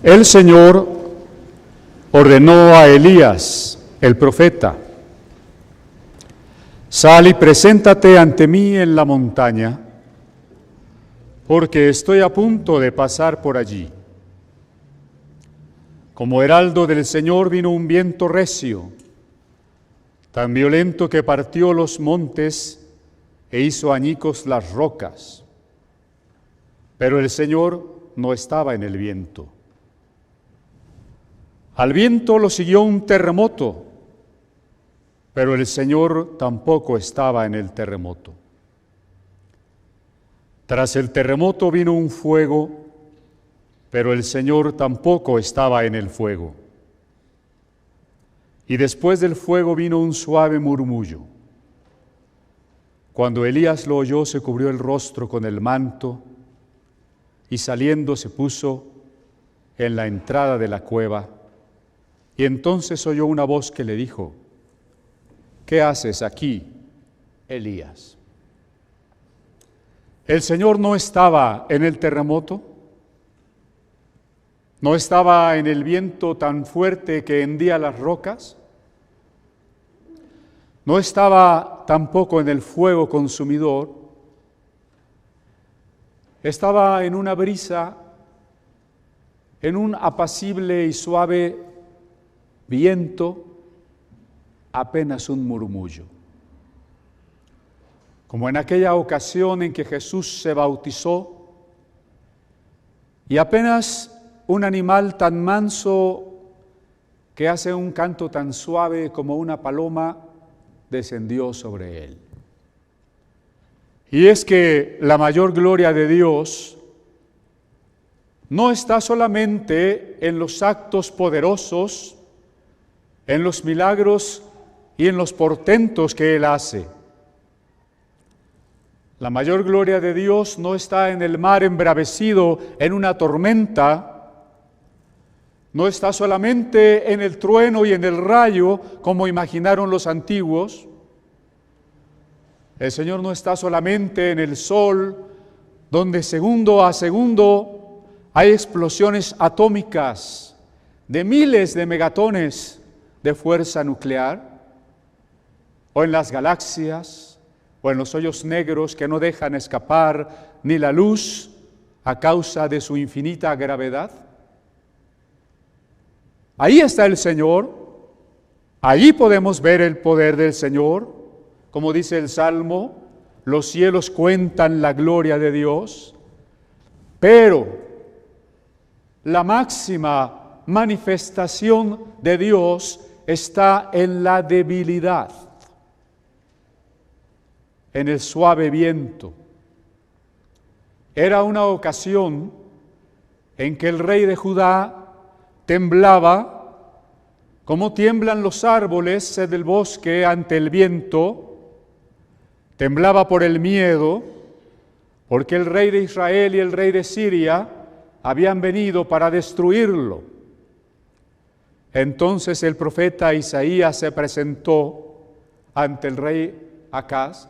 El Señor ordenó a Elías, el profeta: sal y preséntate ante mí en la montaña, porque estoy a punto de pasar por allí. Como heraldo del Señor vino un viento recio, tan violento que partió los montes e hizo añicos las rocas. Pero el Señor no estaba en el viento. Al viento lo siguió un terremoto, pero el Señor tampoco estaba en el terremoto. Tras el terremoto vino un fuego, pero el Señor tampoco estaba en el fuego. Y después del fuego vino un suave murmullo. Cuando Elías lo oyó, se cubrió el rostro con el manto y saliendo se puso en la entrada de la cueva. Y entonces oyó una voz que le dijo: ¿qué haces aquí, Elías? El Señor no estaba en el terremoto, no estaba en el viento tan fuerte que hendía las rocas, no estaba tampoco en el fuego consumidor, estaba en una brisa, en un apacible y suave viento, apenas un murmullo. Como en aquella ocasión en que Jesús se bautizó y apenas un animal tan manso que hace un canto tan suave como una paloma descendió sobre él. Y es que la mayor gloria de Dios no está solamente en los actos poderosos, en los milagros y en los portentos que Él hace. La mayor gloria de Dios no está en el mar embravecido en una tormenta, no está solamente en el trueno y en el rayo, como imaginaron los antiguos. El Señor no está solamente en el sol, donde segundo a segundo hay explosiones atómicas de miles de megatones de fuerza nuclear, o en las galaxias, o en los hoyos negros que no dejan escapar ni la luz a causa de su infinita gravedad. Ahí está el Señor, allí podemos ver el poder del Señor, como dice el Salmo: los cielos cuentan la gloria de Dios, pero la máxima manifestación de Dios está en la debilidad, en el suave viento. Era una ocasión en que el rey de Judá temblaba, como tiemblan los árboles del bosque ante el viento. Temblaba por el miedo, porque el rey de Israel y el rey de Siria habían venido para destruirlo. Entonces el profeta Isaías se presentó ante el rey Acaz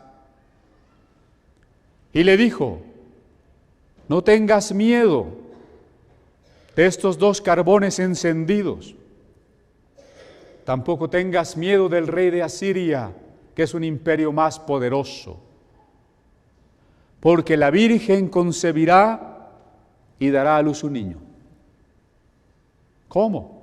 y le dijo: no tengas miedo de estos dos carbones encendidos, tampoco tengas miedo del rey de Asiria, que es un imperio más poderoso, porque la Virgen concebirá y dará a luz un niño. ¿Cómo?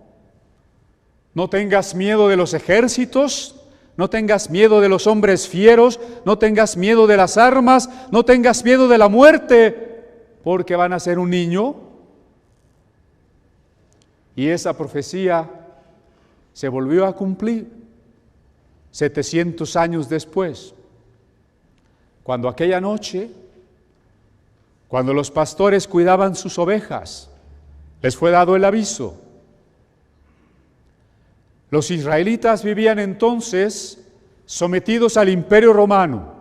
No tengas miedo de los ejércitos, no tengas miedo de los hombres fieros, no tengas miedo de las armas, no tengas miedo de la muerte, porque van a ser un niño. Y esa profecía se volvió a cumplir 700 años después, cuando aquella noche, cuando los pastores cuidaban sus ovejas, les fue dado el aviso. Los israelitas vivían entonces sometidos al imperio romano,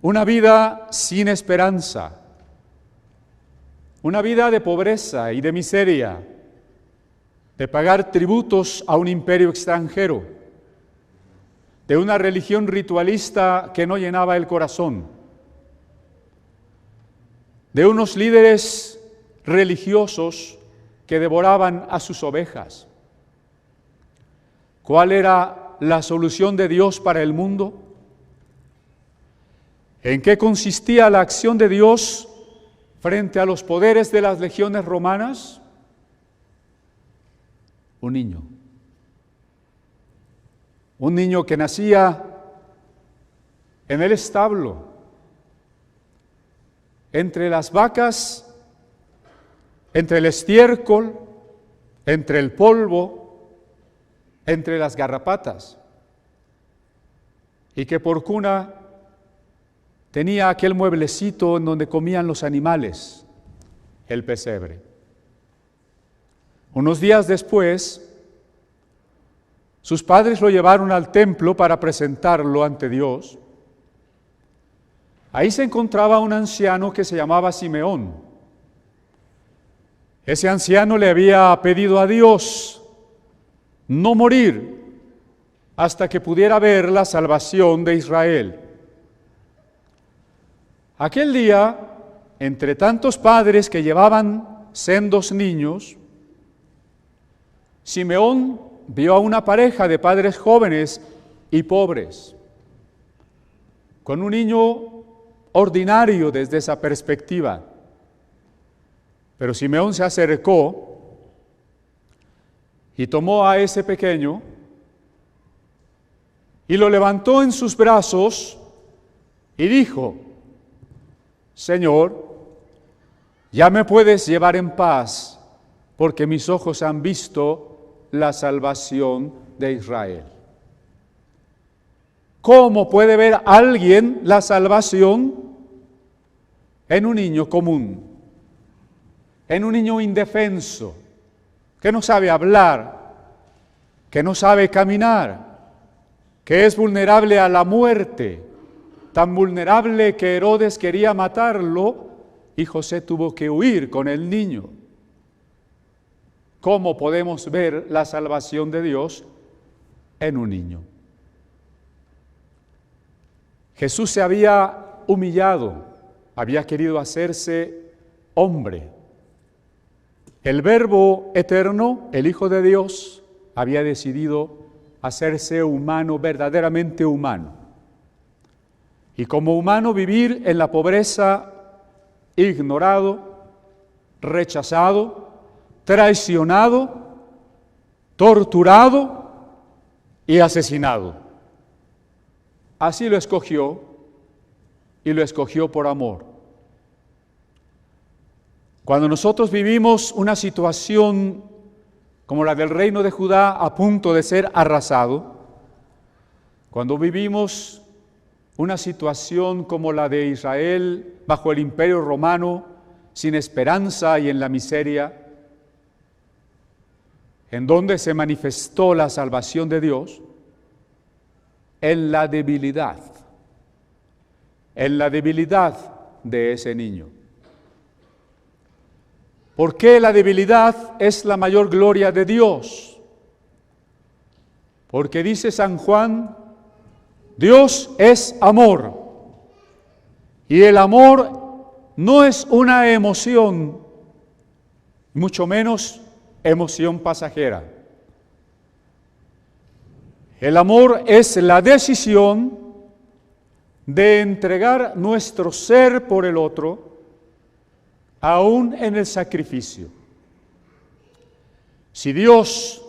una vida sin esperanza, una vida de pobreza y de miseria, de pagar tributos a un imperio extranjero, de una religión ritualista que no llenaba el corazón, de unos líderes religiosos que devoraban a sus ovejas. ¿Cuál era la solución de Dios para el mundo? ¿En qué consistía la acción de Dios frente a los poderes de las legiones romanas? Un niño. Un niño que nacía en el establo, entre las vacas, entre el estiércol, entre el polvo, entre las garrapatas, y que por cuna tenía aquel mueblecito en donde comían los animales, el pesebre. Unos días después, sus padres lo llevaron al templo para presentarlo ante Dios. Ahí se encontraba un anciano que se llamaba Simeón. Ese anciano le había pedido a Dios no morir hasta que pudiera ver la salvación de Israel. Aquel día, entre tantos padres que llevaban sendos niños, Simeón vio a una pareja de padres jóvenes y pobres, con un niño ordinario desde esa perspectiva. Pero Simeón se acercó y tomó a ese pequeño y lo levantó en sus brazos y dijo: Señor, ya me puedes llevar en paz, porque mis ojos han visto la salvación de Israel. ¿Cómo puede ver alguien la salvación? En un niño común, en un niño indefenso, que no sabe hablar, que no sabe caminar, que es vulnerable a la muerte, tan vulnerable que Herodes quería matarlo y José tuvo que huir con el niño. ¿Cómo podemos ver la salvación de Dios en un niño? Jesús se había humillado, había querido hacerse hombre. El Verbo eterno, el Hijo de Dios, había decidido hacerse humano, verdaderamente humano. Y como humano vivir en la pobreza, ignorado, rechazado, traicionado, torturado y asesinado. Así lo escogió, y lo escogió por amor. Cuando nosotros vivimos una situación como la del reino de Judá a punto de ser arrasado, cuando vivimos una situación como la de Israel bajo el imperio romano, sin esperanza y en la miseria, en donde se manifestó la salvación de Dios, en la debilidad de ese niño. ¿Por qué la debilidad es la mayor gloria de Dios? Porque dice San Juan, Dios es amor, y el amor no es una emoción, mucho menos emoción pasajera. El amor es la decisión de entregar nuestro ser por el otro, aún en el sacrificio. Si Dios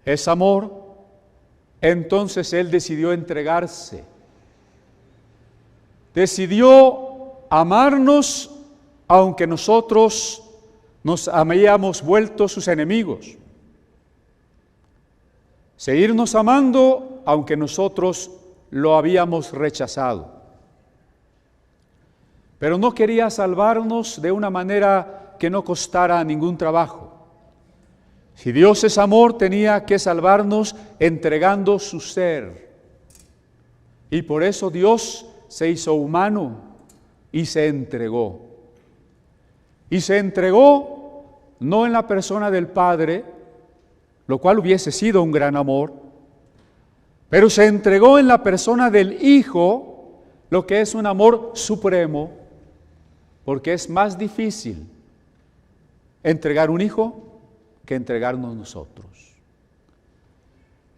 es amor, entonces Él decidió entregarse. Decidió amarnos aunque nosotros nos habíamos vuelto sus enemigos. Seguirnos amando aunque nosotros lo habíamos rechazado. Pero no quería salvarnos de una manera que no costara ningún trabajo. Si Dios es amor, tenía que salvarnos entregando su ser. Y por eso Dios se hizo humano y se entregó. Y se entregó no en la persona del Padre, lo cual hubiese sido un gran amor, pero se entregó en la persona del Hijo, lo que es un amor supremo, porque es más difícil entregar un hijo que entregarnos nosotros.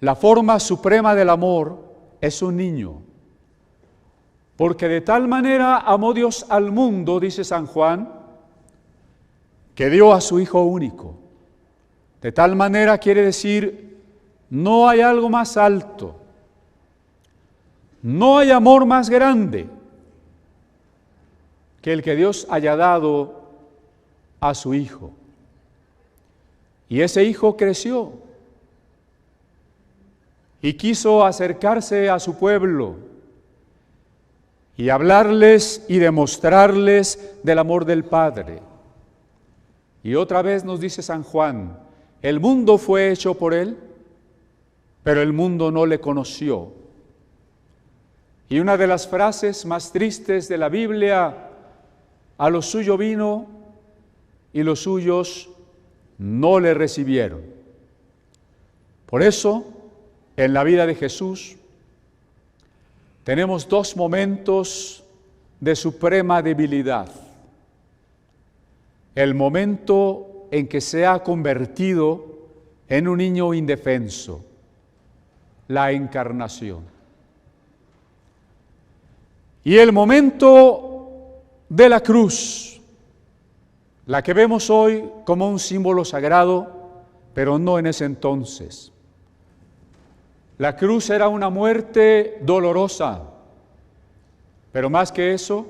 La forma suprema del amor es un niño, porque de tal manera amó Dios al mundo, dice San Juan, que dio a su Hijo único. De tal manera quiere decir, no hay algo más alto, no hay amor más grande que el que Dios haya dado a su Hijo. Y ese Hijo creció y quiso acercarse a su pueblo y hablarles y demostrarles del amor del Padre. Y otra vez nos dice San Juan, el mundo fue hecho por Él, pero el mundo no le conoció. Y una de las frases más tristes de la Biblia, a lo suyo vino y los suyos no le recibieron. Por eso, en la vida de Jesús, tenemos dos momentos de suprema debilidad. El momento en que se ha convertido en un niño indefenso, la encarnación. Y el momento de la cruz, la que vemos hoy como un símbolo sagrado, pero no en ese entonces. La cruz era una muerte dolorosa, pero más que eso,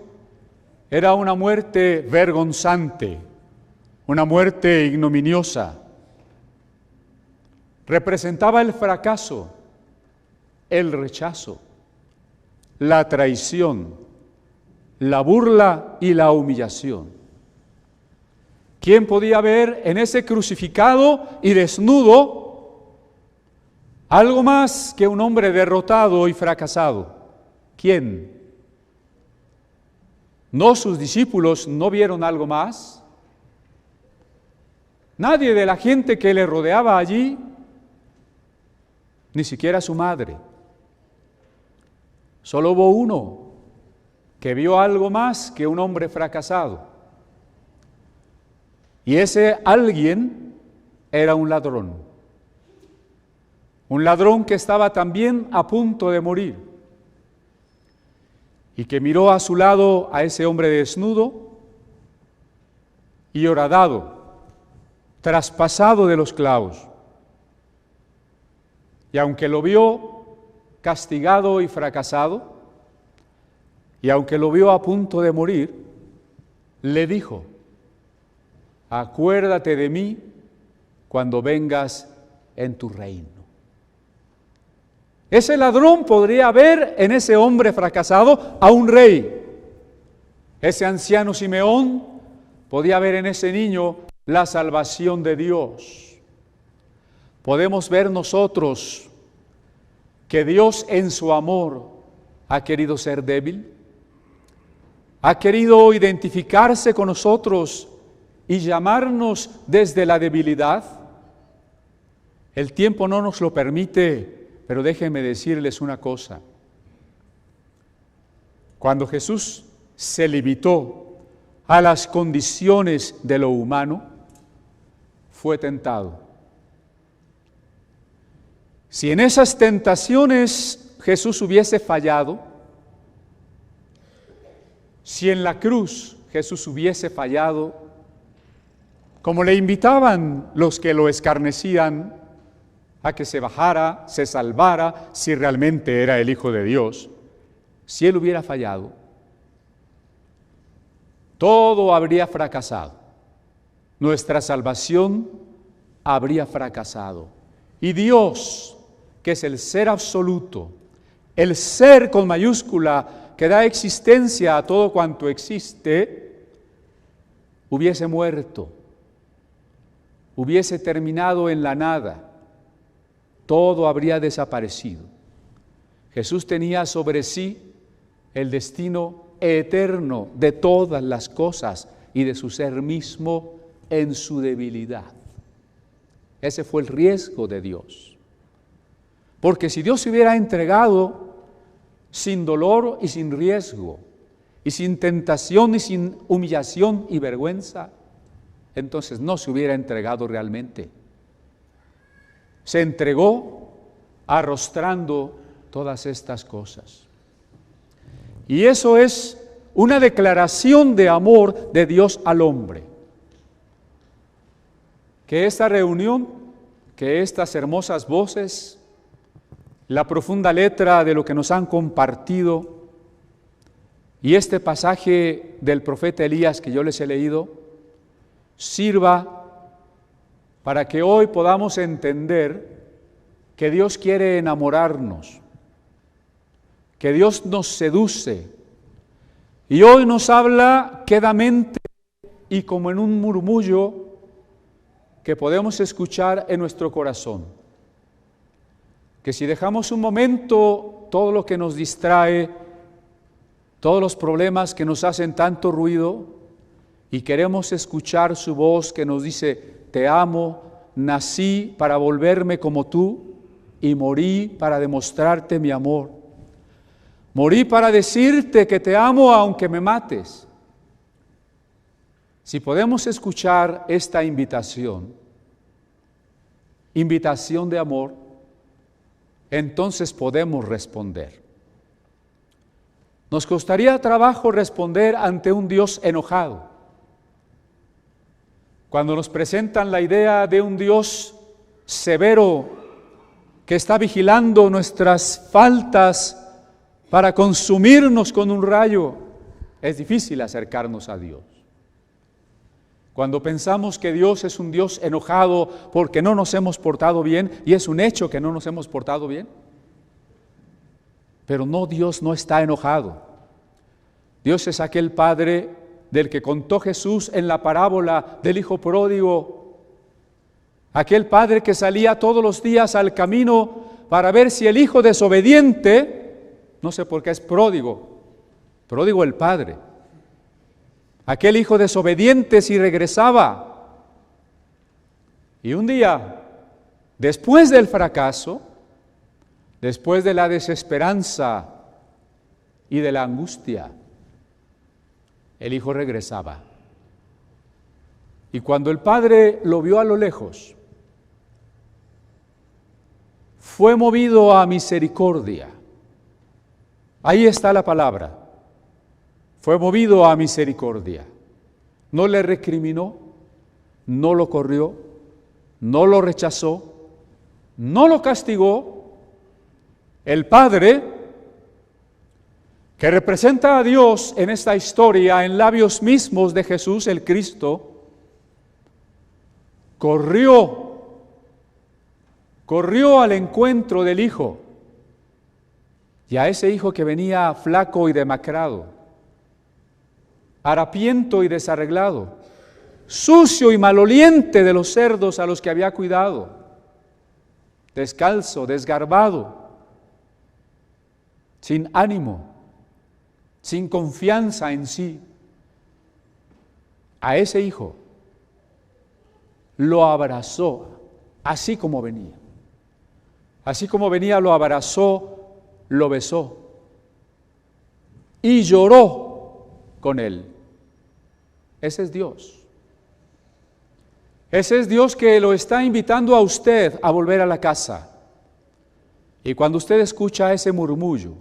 era una muerte vergonzante, una muerte ignominiosa. Representaba el fracaso, el rechazo, la traición, la burla y la humillación. ¿Quién podía ver en ese crucificado y desnudo algo más que un hombre derrotado y fracasado? ¿Quién? ¿No sus discípulos no vieron algo más? Nadie de la gente que le rodeaba allí, ni siquiera su madre. Solo hubo uno que vio algo más que un hombre fracasado. Y ese alguien era un ladrón. Un ladrón que estaba también a punto de morir. Y que miró a su lado a ese hombre desnudo y horadado, traspasado de los clavos. Y aunque lo vio castigado y fracasado, y aunque lo vio a punto de morir, le dijo, acuérdate de mí cuando vengas en tu reino. Ese ladrón podría ver en ese hombre fracasado a un rey. Ese anciano Simeón podía ver en ese niño la salvación de Dios. Podemos ver nosotros que Dios en su amor ha querido ser débil, ha querido identificarse con nosotros y llamarnos desde la debilidad. El tiempo no nos lo permite, pero déjenme decirles una cosa. Cuando Jesús se limitó a las condiciones de lo humano, fue tentado. Si en esas tentaciones Jesús hubiese fallado, si en la cruz Jesús hubiese fallado, como le invitaban los que lo escarnecían a que se bajara, se salvara, si realmente era el Hijo de Dios, si Él hubiera fallado, todo habría fracasado. Nuestra salvación habría fracasado. Y Dios, que es el ser absoluto, el ser con mayúscula que da existencia a todo cuanto existe, hubiese muerto, hubiese terminado en la nada, todo habría desaparecido. Jesús tenía sobre sí el destino eterno de todas las cosas y de su ser mismo en su debilidad. Ese fue el riesgo de Dios. Porque si Dios se hubiera entregado sin dolor y sin riesgo, y sin tentación y sin humillación y vergüenza, entonces no se hubiera entregado realmente. Se entregó arrostrando todas estas cosas. Y eso es una declaración de amor de Dios al hombre. Que esta reunión, que estas hermosas voces, la profunda letra de lo que nos han compartido y este pasaje del profeta Elías que yo les he leído, sirva para que hoy podamos entender que Dios quiere enamorarnos, que Dios nos seduce y hoy nos habla quedamente y como en un murmullo que podemos escuchar en nuestro corazón. Que si dejamos un momento todo lo que nos distrae, todos los problemas que nos hacen tanto ruido y queremos escuchar su voz que nos dice, te amo, nací para volverme como tú y morí para demostrarte mi amor. Morí para decirte que te amo aunque me mates. Si podemos escuchar esta invitación de amor, entonces podemos responder. Nos costaría trabajo responder ante un Dios enojado. Cuando nos presentan la idea de un Dios severo que está vigilando nuestras faltas para consumirnos con un rayo, es difícil acercarnos a Dios. Cuando pensamos que Dios es un Dios enojado porque no nos hemos portado bien, y es un hecho que no nos hemos portado bien, pero no, Dios no está enojado. Dios es aquel Padre del que contó Jesús en la parábola del Hijo Pródigo, aquel Padre que salía todos los días al camino para ver si el hijo desobediente, no sé por qué es pródigo el Padre, aquel hijo desobediente si regresaba. Y un día, después del fracaso, después de la desesperanza y de la angustia, el hijo regresaba. Y cuando el padre lo vio a lo lejos, fue movido a misericordia. Ahí está la palabra. Fue movido a misericordia. No le recriminó, no lo corrió, no lo rechazó, no lo castigó. El Padre, que representa a Dios en esta historia, en labios mismos de Jesús el Cristo, corrió al encuentro del Hijo, y a ese Hijo que venía flaco y demacrado, harapiento y desarreglado, sucio y maloliente de los cerdos a los que había cuidado, descalzo, desgarbado, sin ánimo, sin confianza en sí. A ese hijo lo abrazó así como venía. Así como venía lo abrazó, lo besó y lloró con él. Ese es Dios. Ese es Dios que lo está invitando a usted a volver a la casa. Y cuando usted escucha ese murmullo,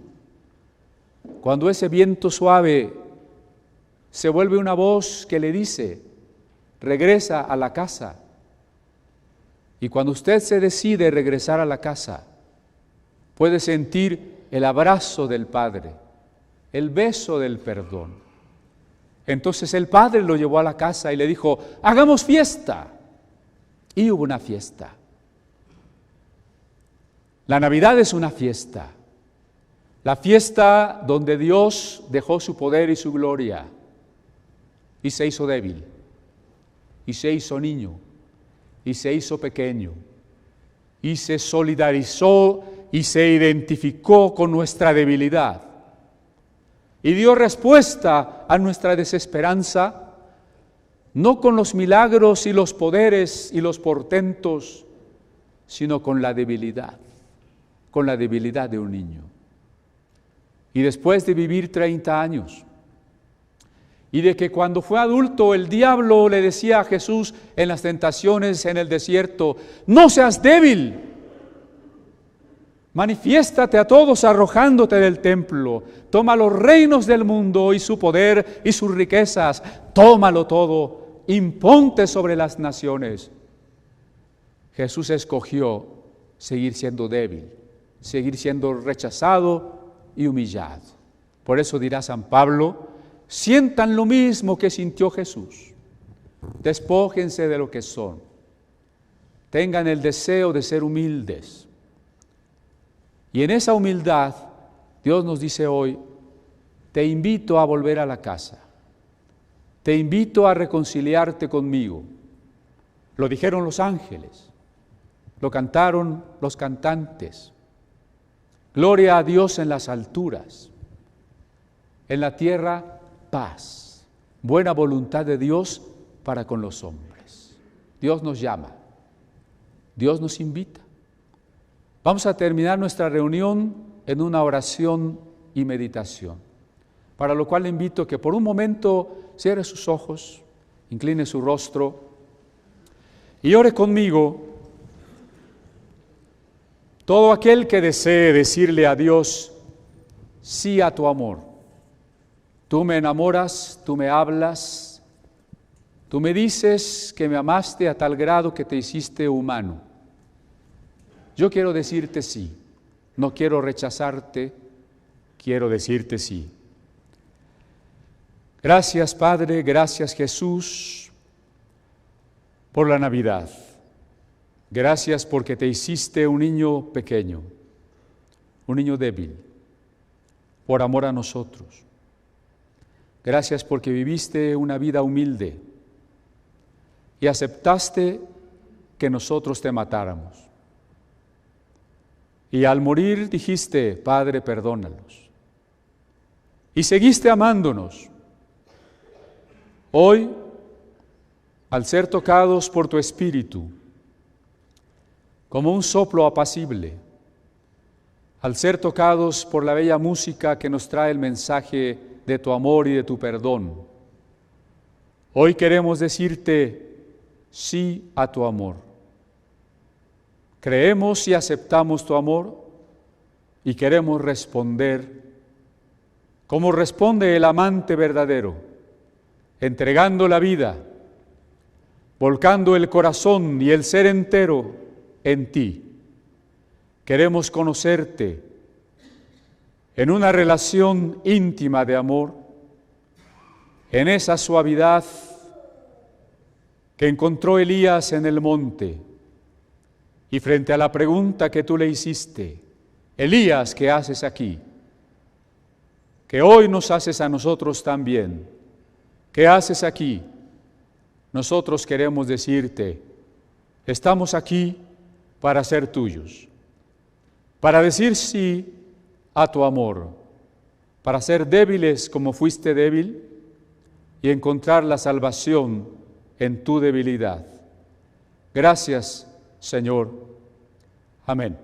cuando ese viento suave se vuelve una voz que le dice, regresa a la casa. Y cuando usted se decide regresar a la casa, puede sentir el abrazo del Padre, el beso del perdón. Entonces el Padre lo llevó a la casa y le dijo, hagamos fiesta. Y hubo una fiesta. La Navidad es una fiesta. La fiesta donde Dios dejó su poder y su gloria y se hizo débil, y se hizo niño, y se hizo pequeño, y se solidarizó y se identificó con nuestra debilidad, y dio respuesta a nuestra desesperanza, no con los milagros y los poderes y los portentos, sino con la debilidad de un niño. Y después de vivir 30 años, y de que cuando fue adulto el diablo le decía a Jesús en las tentaciones en el desierto: no seas débil, manifiéstate a todos arrojándote del templo, toma los reinos del mundo y su poder y sus riquezas, tómalo todo, imponte sobre las naciones. Jesús escogió seguir siendo débil, seguir siendo rechazado y humillado. Por eso dirá San Pablo: sientan lo mismo que sintió Jesús, despójense de lo que son, tengan el deseo de ser humildes. Y en esa humildad, Dios nos dice hoy: te invito a volver a la casa, te invito a reconciliarte conmigo. Lo dijeron los ángeles, lo cantaron los cantantes. Gloria a Dios en las alturas, en la tierra paz, buena voluntad de Dios para con los hombres. Dios nos llama, Dios nos invita. Vamos a terminar nuestra reunión en una oración y meditación, para lo cual le invito a que por un momento cierre sus ojos, incline su rostro y ore conmigo. Todo aquel que desee decirle a Dios sí a tu amor. Tú me enamoras, tú me hablas, tú me dices que me amaste a tal grado que te hiciste humano. Yo quiero decirte sí, no quiero rechazarte, quiero decirte sí. Gracias, Padre, gracias, Jesús, por la Navidad. Gracias porque te hiciste un niño pequeño, un niño débil, por amor a nosotros. Gracias porque viviste una vida humilde y aceptaste que nosotros te matáramos. Y al morir dijiste: Padre, perdónalos. Y seguiste amándonos. Hoy, al ser tocados por tu Espíritu, como un soplo apacible, al ser tocados por la bella música que nos trae el mensaje de tu amor y de tu perdón, hoy queremos decirte sí a tu amor. Creemos y aceptamos tu amor y queremos responder como responde el amante verdadero, entregando la vida, volcando el corazón y el ser entero en ti. Queremos conocerte en una relación íntima de amor, en esa suavidad que encontró Elías en el monte, y frente a la pregunta que tú le hiciste: Elías, ¿qué haces aquí? Que hoy nos haces a nosotros también. ¿Qué haces aquí? Nosotros queremos decirte: estamos aquí para ser tuyos, para decir sí a tu amor, para ser débiles como fuiste débil y encontrar la salvación en tu debilidad. Gracias, Señor. Amén.